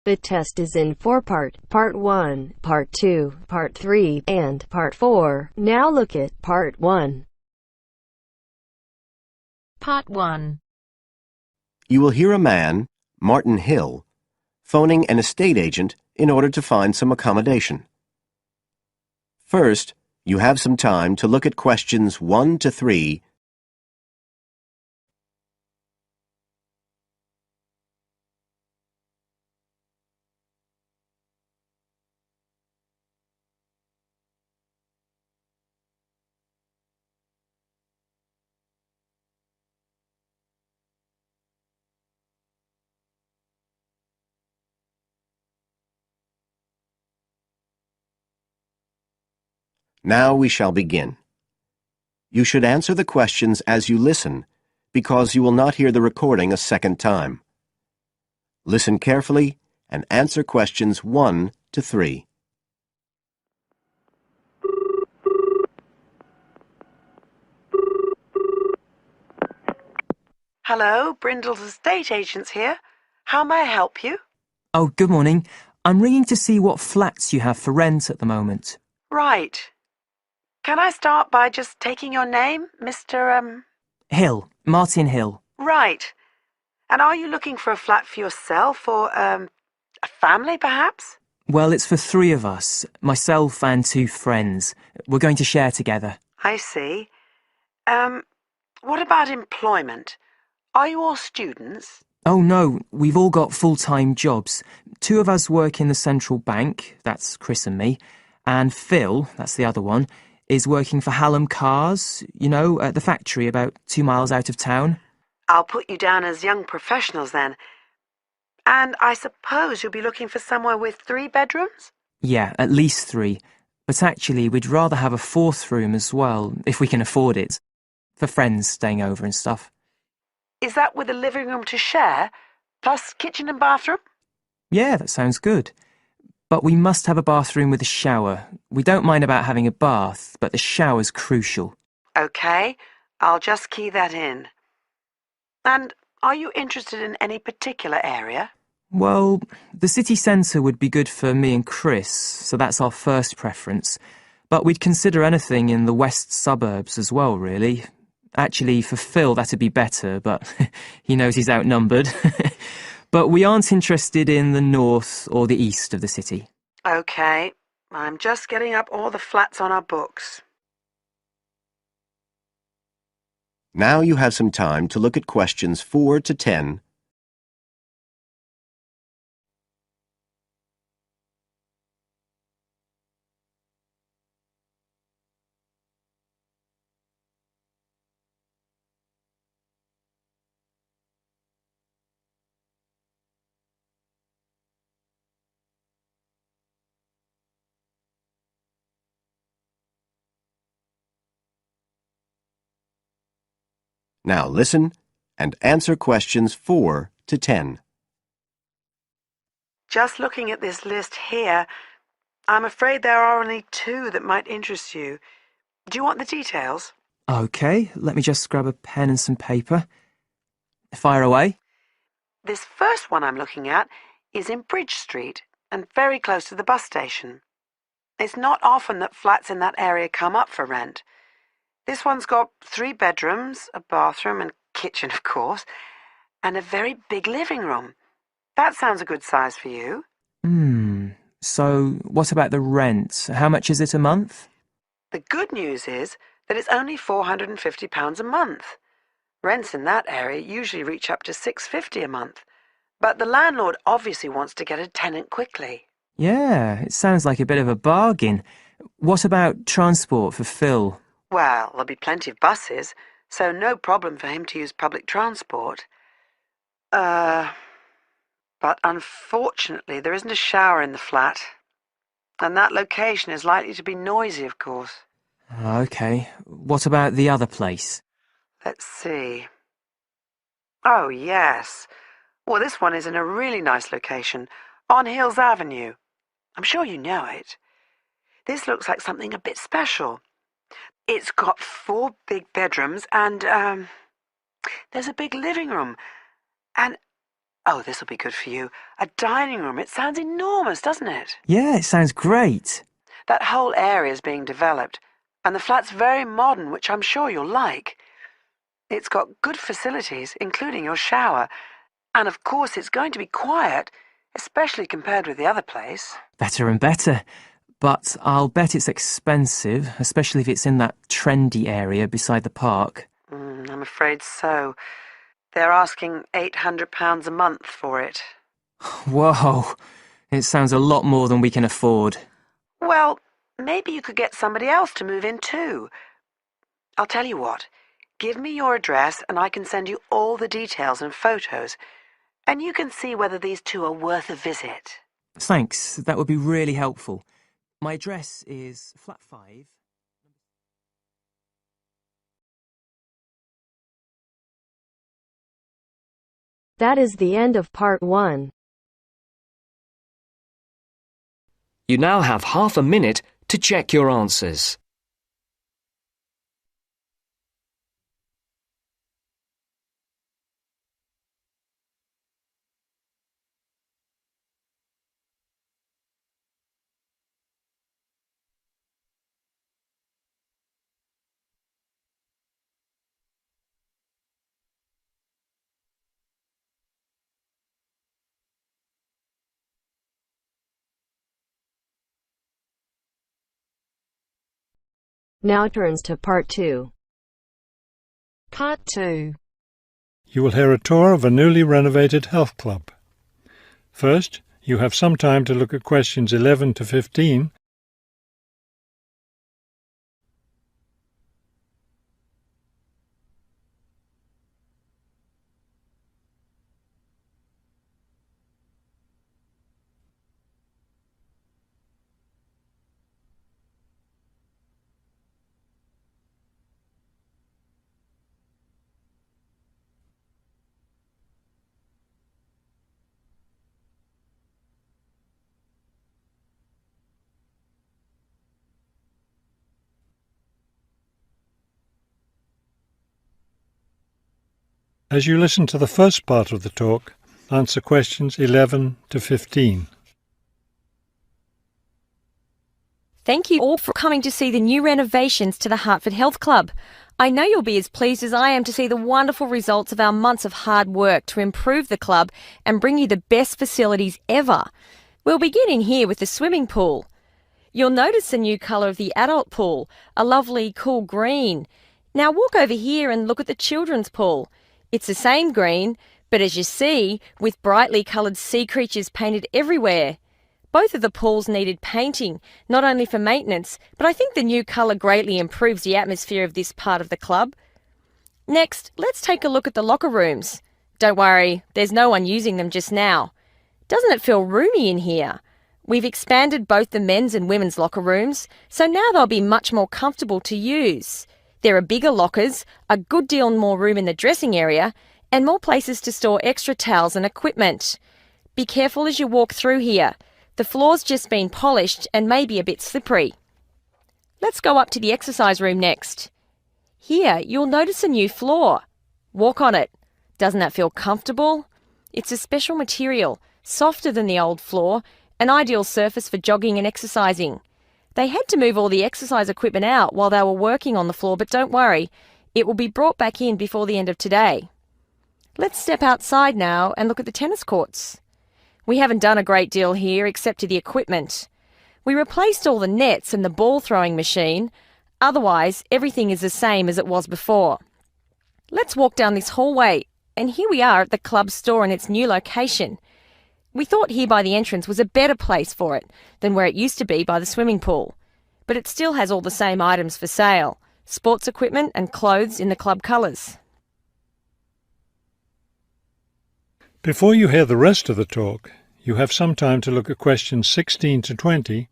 The test is in 4 parts. Part 1, Part 2, Part 3, and Part 4. Now look at Part 1. Part 1. You will hear a man, Martin Hill, phoning an estate agent in order to find some accommodation. First, you have some time to look at questions 1 to 3. Now we shall begin. You should answer the questions as you listen, because you will not hear the recording a second time. Listen carefully and answer questions 1 to 3. Hello, Brindle's estate agents here. How may I help you? Oh, good morning. I'm ringing to see what flats you have for rent at the moment. Right. Can I start by just taking your name, Mr. Hill. Martin Hill. Right. And are you looking for a flat for yourself or, a family, perhaps? Well, it's for 3 of us, myself and 2 friends. We're going to share together. I see. What about employment? Are you all students? Oh, no, we've all got full-time jobs. 2 of us work in the central bank, that's Chris and me, and Phil, that's the other one, is working for Hallam Cars, you know, at the factory about 2 miles out of town. I'll put you down as young professionals then. And I suppose you'll be looking for somewhere with 3 bedrooms? Yeah, at least 3. But actually, we'd rather have a 4th room as well, if we can afford it, for friends staying over and stuff. Is that with a living room to share, plus kitchen and bathroom? Yeah, that sounds good. But we must have a bathroom with a shower. We don't mind about having a bath, but the shower's crucial. OK, I'll just key that in. And are you interested in any particular area? Well, the city centre would be good for me and Chris, so that's our first preference. But we'd consider anything in the west suburbs as well, really. Actually, for Phil, that'd be better, but he knows he's outnumbered. But we aren't interested in the north or the east of the city. OK, I'm just getting up all the flats on our books. Now you have some time to look at questions 4 to 10. Now listen and answer questions 4 to 10. Just looking at this list here, I'm afraid there are only 2 that might interest you. Do you want the details? OK, let me just grab a pen and some paper. Fire away. This first one I'm looking at is in Bridge Street and very close to the bus station. It's not often that flats in that area come up for rent. This one's got 3 bedrooms, a bathroom and kitchen, of course, and a very big living room. That sounds a good size for you. So what about the rent? How much is it a month? The good news is that it's only £450 a month. Rents in that area usually reach up to £650 a month, but the landlord obviously wants to get a tenant quickly. Yeah, it sounds like a bit of a bargain. What about transport for Phil? Well, there'll be plenty of buses, so no problem for him to use public transport. But unfortunately there isn't a shower in the flat, and that location is likely to be noisy, of course. OK, what about the other place? Let's see. Oh, yes. Well, this one is in a really nice location, on Hills Avenue. I'm sure you know it. This looks like something a bit special. It's got 4 big bedrooms and, there's a big living room. And Oh, this'll be good for you. A dining room. It sounds enormous, doesn't it? Yeah, it sounds great. That whole area is being developed, and the flat's very modern, which I'm sure you'll like. It's got good facilities, including your shower, and of course it's going to be quiet, especially compared with the other place. Better and better. But I'll bet it's expensive, especially if it's in that trendy area beside the park. I'm afraid so. They're asking £800 a month for it. Whoa, it sounds a lot more than we can afford. Well, maybe you could get somebody else to move in too. I'll tell you what. Give me your address and I can send you all the details and photos, and you can see whether these two are worth a visit. Thanks, that would be really helpful. My address is flat 5. That is the end of part 1. You now have half a minute to check your answers. Now turns to part 2. Part 2. You will hear a tour of a newly renovated health club. First, you have some time to look at questions 11 to 15. As you listen to the first part of the talk, answer questions 11 to 15. Thank you all for coming to see the new renovations to the Hertford Health Club. I know you'll be as pleased as I am to see the wonderful results of our months of hard work to improve the club and bring you the best facilities ever. We'll begin in here with the swimming pool. You'll notice the new colour of the adult pool, a lovely cool green. Now walk over here and look at the children's pool. It's the same green, but as you see, with brightly coloured sea creatures painted everywhere. Both of the pools needed painting, not only for maintenance, but I think the new colour greatly improves the atmosphere of this part of the club. Next, let's take a look at the locker rooms. Don't worry, there's no one using them just now. Doesn't it feel roomy in here? We've expanded both the men's and women's locker rooms, so now they'll be much more comfortable to use. There are bigger lockers, a good deal more room in the dressing area, and more places to store extra towels and equipment. Be careful as you walk through here. The floor's just been polished and may be a bit slippery. Let's go up to the exercise room next. Here, you'll notice a new floor. Walk on it. Doesn't that feel comfortable? It's a special material, softer than the old floor, an ideal surface for jogging and exercising. They had to move all the exercise equipment out while they were working on the floor, but don't worry, it will be brought back in before the end of today. Let's step outside now and look at the tennis courts. We haven't done a great deal here except to the equipment. We replaced all the nets and the ball throwing machine. Otherwise, everything is the same as it was before. Let's walk down this hallway, and here we are at the club store in its new location. We thought here by the entrance was a better place for it than where it used to be by the swimming pool. But it still has all the same items for sale, sports equipment and clothes in the club colours. Before you hear the rest of the talk, you have some time to look at questions 16 to 20.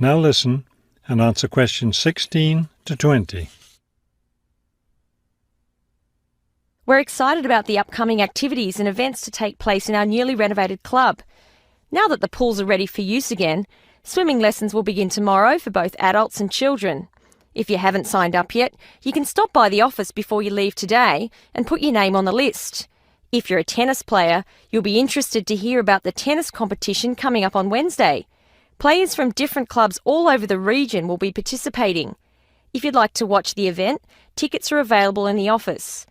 Now listen and answer questions 16 to 20. We're excited about the upcoming activities and events to take place in our newly renovated club. Now that the pools are ready for use again, swimming lessons will begin tomorrow for both adults and children. If you haven't signed up yet, you can stop by the office before you leave today and put your name on the list. If you're a tennis player, you'll be interested to hear about the tennis competition coming up on Wednesday. Players from different clubs all over the region will be participating. If you'd like to watch the event, tickets are available in the office.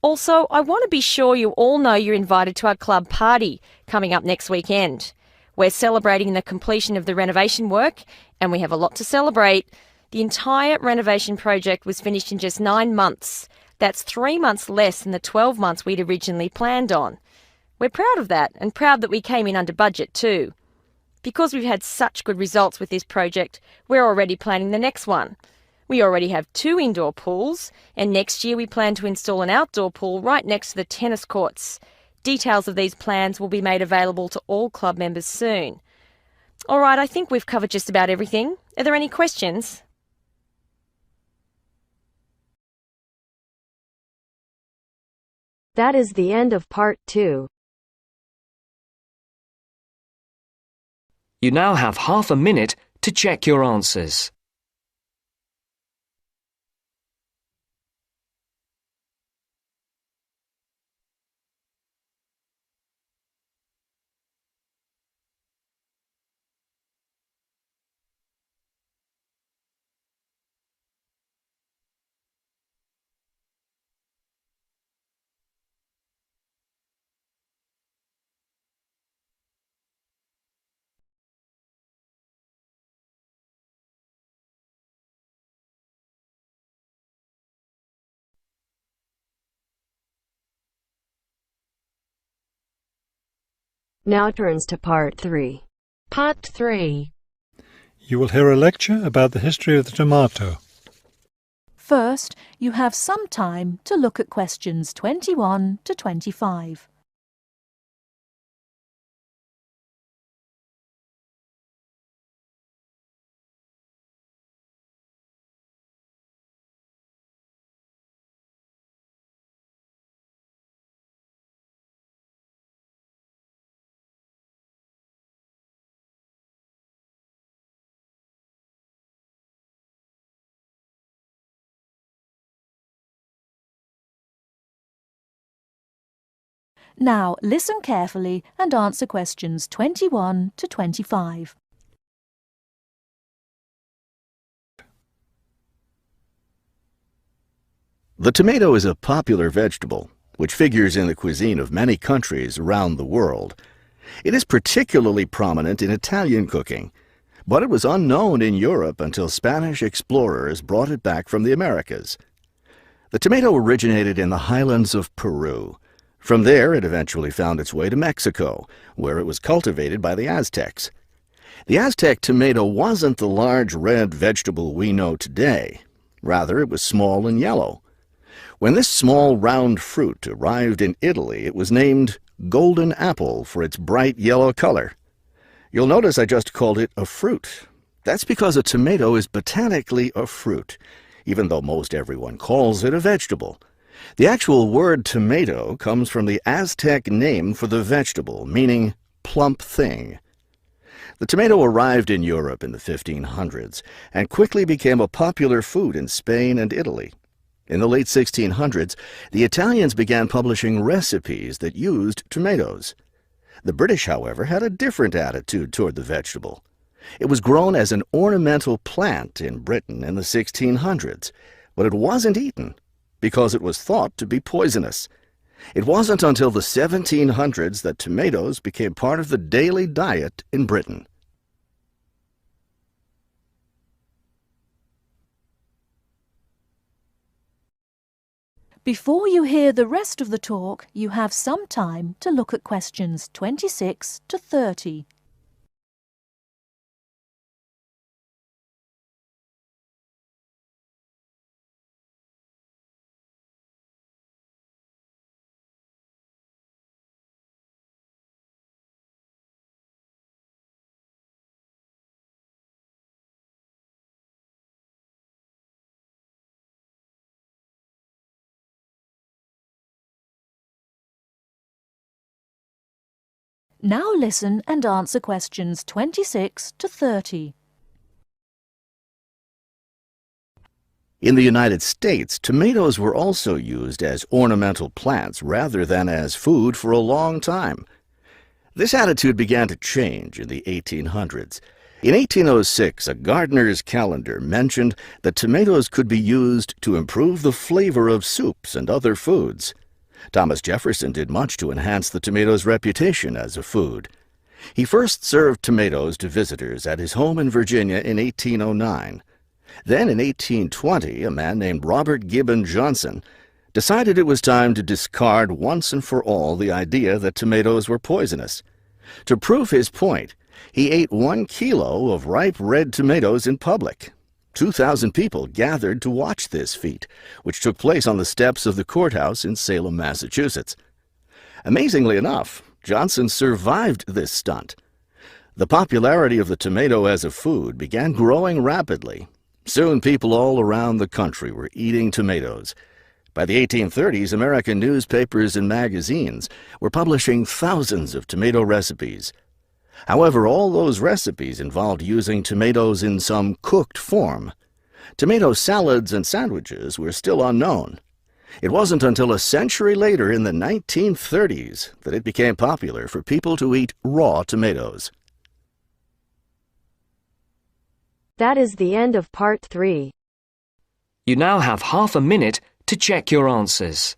Also, I want to be sure you all know you're invited to our club party coming up next weekend. We're celebrating the completion of the renovation work, and we have a lot to celebrate. The entire renovation project was finished in just 9 months. That's 3 months less than the 12 months we'd originally planned on. We're proud of that, and proud that we came in under budget too. Because we've had such good results with this project, we're already planning the next one. We already have 2 indoor pools, and next year we plan to install an outdoor pool right next to the tennis courts. Details of these plans will be made available to all club members soon. All right, I think we've covered just about everything. Are there any questions? That is the end of part 2. You now have half a minute to check your answers. Now turns to part 3. Part 3. You will hear a lecture about the history of the tomato. First, you have some time to look at questions 21 to 25. Now, listen carefully and answer questions 21 to 25. The tomato is a popular vegetable, which figures in the cuisine of many countries around the world. It is particularly prominent in Italian cooking, but it was unknown in Europe until Spanish explorers brought it back from the Americas. The tomato originated in the highlands of Peru. From there, it eventually found its way to Mexico, where it was cultivated by the Aztecs. The Aztec tomato wasn't the large red vegetable we know today. Rather, it was small and yellow. When this small round fruit arrived in Italy, it was named golden apple for its bright yellow color. You'll notice I just called it a fruit. That's because a tomato is botanically a fruit, even though most everyone calls it a vegetable. The actual word tomato comes from the Aztec name for the vegetable, meaning plump thing. The tomato arrived in Europe in the 1500s and quickly became a popular food in Spain and Italy. In the late 1600s, the Italians began publishing recipes that used tomatoes. The British, however, had a different attitude toward the vegetable. It was grown as an ornamental plant in Britain in the 1600s, but it wasn't eaten because it was thought to be poisonous. It wasn't until the 1700s that tomatoes became part of the daily diet in Britain. Before you hear the rest of the talk, you have some time to look at questions 26 to 30. Now listen and answer questions 26 to 30. In the United States, tomatoes were also used as ornamental plants rather than as food for a long time. This attitude began to change in the 1800s. In 1806, a gardener's calendar mentioned that tomatoes could be used to improve the flavor of soups and other foods. Thomas Jefferson did much to enhance the tomato's reputation as a food. He first served tomatoes to visitors at his home in Virginia in 1809. Then in 1820, a man named Robert Gibbon Johnson decided it was time to discard once and for all the idea that tomatoes were poisonous. To prove his point, he ate 1 kilo of ripe red tomatoes in public. 2,000 people gathered to watch this feat, which took place on the steps of the courthouse in Salem, Massachusetts. Amazingly enough, Johnson survived this stunt. The popularity of the tomato as a food began growing rapidly. Soon people all around the country were eating tomatoes. By the 1830s, American newspapers and magazines were publishing thousands of tomato recipes. However, all those recipes involved using tomatoes in some cooked form. Tomato salads and sandwiches were still unknown. It wasn't until a century later, in the 1930s, that it became popular for people to eat raw tomatoes. That is the end of part 3. You now have half a minute to check your answers.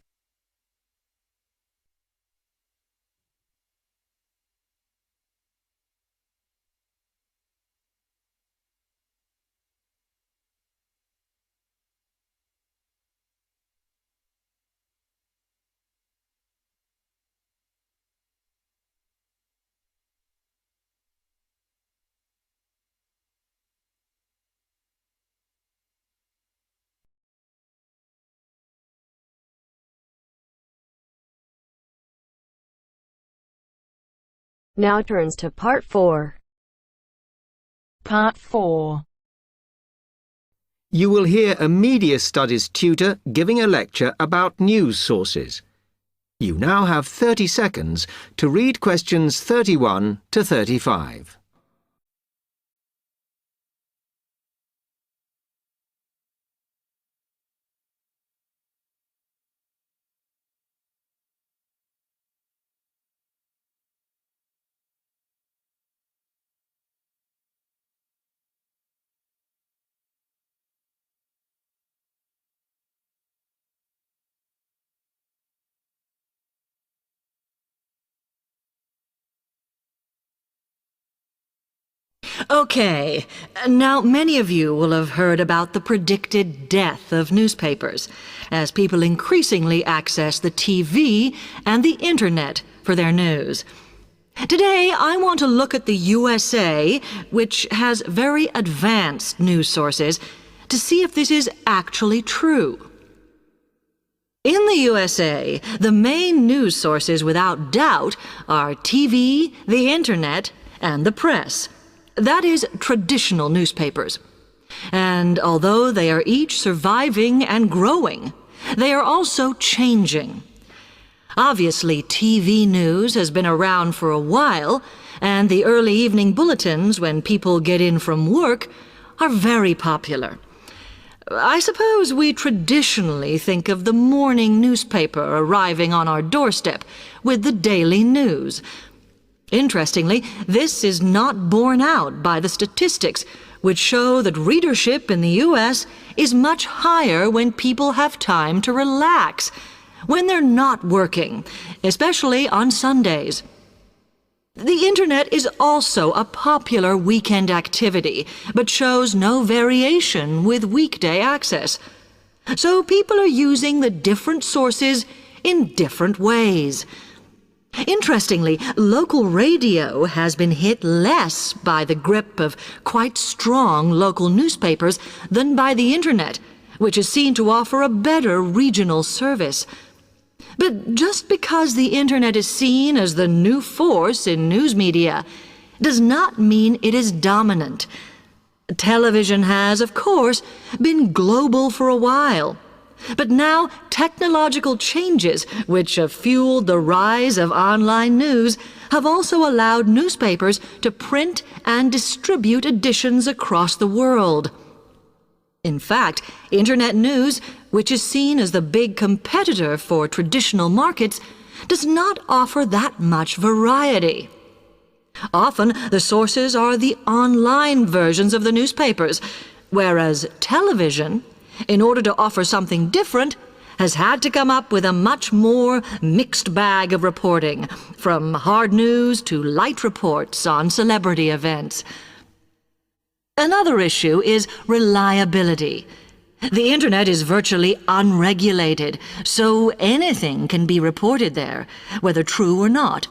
Now turns to part 4. Part 4. You will hear a media studies tutor giving a lecture about news sources. You now have 30 seconds to read questions 31 to 35. Okay, now many of you will have heard about the predicted death of newspapers, as people increasingly access the TV and the Internet for their news. Today, I want to look at the USA, which has very advanced news sources, to see if this is actually true. In the USA, the main news sources without doubt are TV, the Internet, and the press. That is, traditional newspapers. And although they are each surviving and growing, they are also changing. Obviously, TV news has been around for a while, and the early evening bulletins, when people get in from work, are very popular. I suppose we traditionally think of the morning newspaper arriving on our doorstep with the daily news. Interestingly, this is not borne out by the statistics, which show that readership in the U.S. is much higher when people have time to relax, when they're not working, especially on Sundays. The Internet is also a popular weekend activity, but shows no variation with weekday access. So people are using the different sources in different ways. Interestingly, local radio has been hit less by the grip of quite strong local newspapers than by the Internet, which is seen to offer a better regional service. But just because the Internet is seen as the new force in news media does not mean it is dominant. Television has, of course, been global for a while. But now technological changes, which have fueled the rise of online news, have also allowed newspapers to print and distribute editions across the world. In fact, Internet news, which is seen as the big competitor for traditional markets, does not offer that much variety. Often, the sources are the online versions of the newspapers, whereas television, in order to offer something different, has had to come up with a much more mixed bag of reporting, from hard news to light reports on celebrity events. Another issue is reliability. The Internet is virtually unregulated, so anything can be reported there, whether true or not.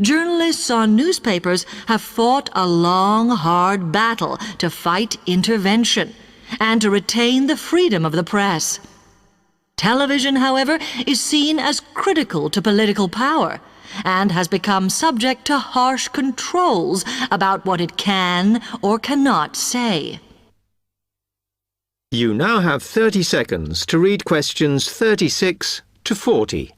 Journalists on newspapers have fought a long, hard battle to fight intervention and to retain the freedom of the press. Television, however, is seen as critical to political power and has become subject to harsh controls about what it can or cannot say. You now have 30 seconds to read questions 36 to 40.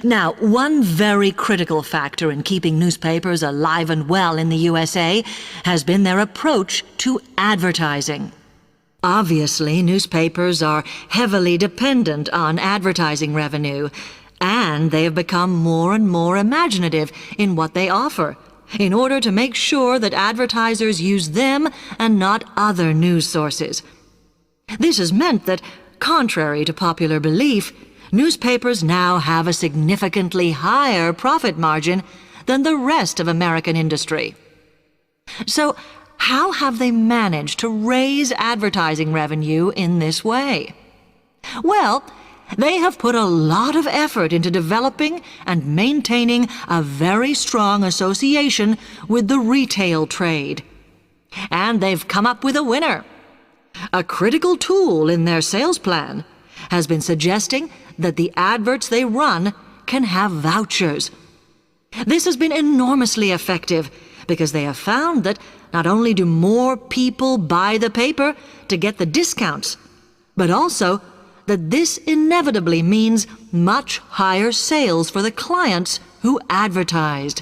Now, one very critical factor in keeping newspapers alive and well in the USA has been their approach to advertising. Obviously, newspapers are heavily dependent on advertising revenue, and they have become more and more imaginative in what they offer, in order to make sure that advertisers use them and not other news sources. This has meant that, contrary to popular belief, newspapers now have a significantly higher profit margin than the rest of American industry. So, how have they managed to raise advertising revenue in this way? Well, they have put a lot of effort into developing and maintaining a very strong association with the retail trade. And they've come up with a winner. A critical tool in their sales plan has been suggesting that the adverts they run can have vouchers. This has been enormously effective because they have found that not only do more people buy the paper to get the discounts, but also that this inevitably means much higher sales for the clients who advertised.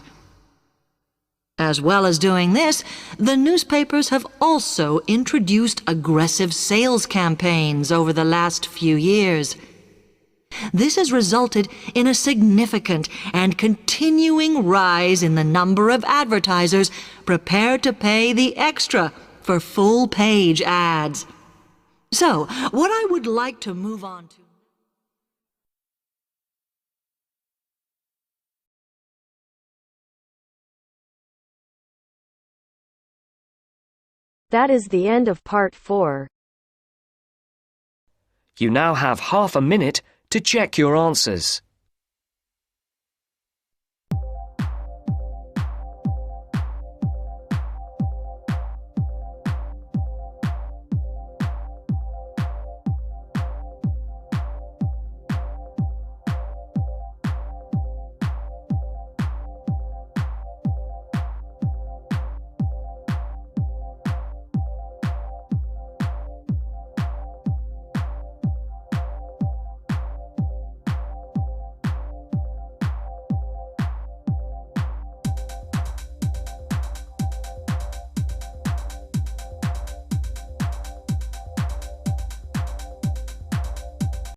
As well as doing this, the newspapers have also introduced aggressive sales campaigns over the last few years. This has resulted in a significant and continuing rise in the number of advertisers prepared to pay the extra for full-page ads. So, what I would like to move on to... That is the end of part 4. You now have half a minute to check your answers.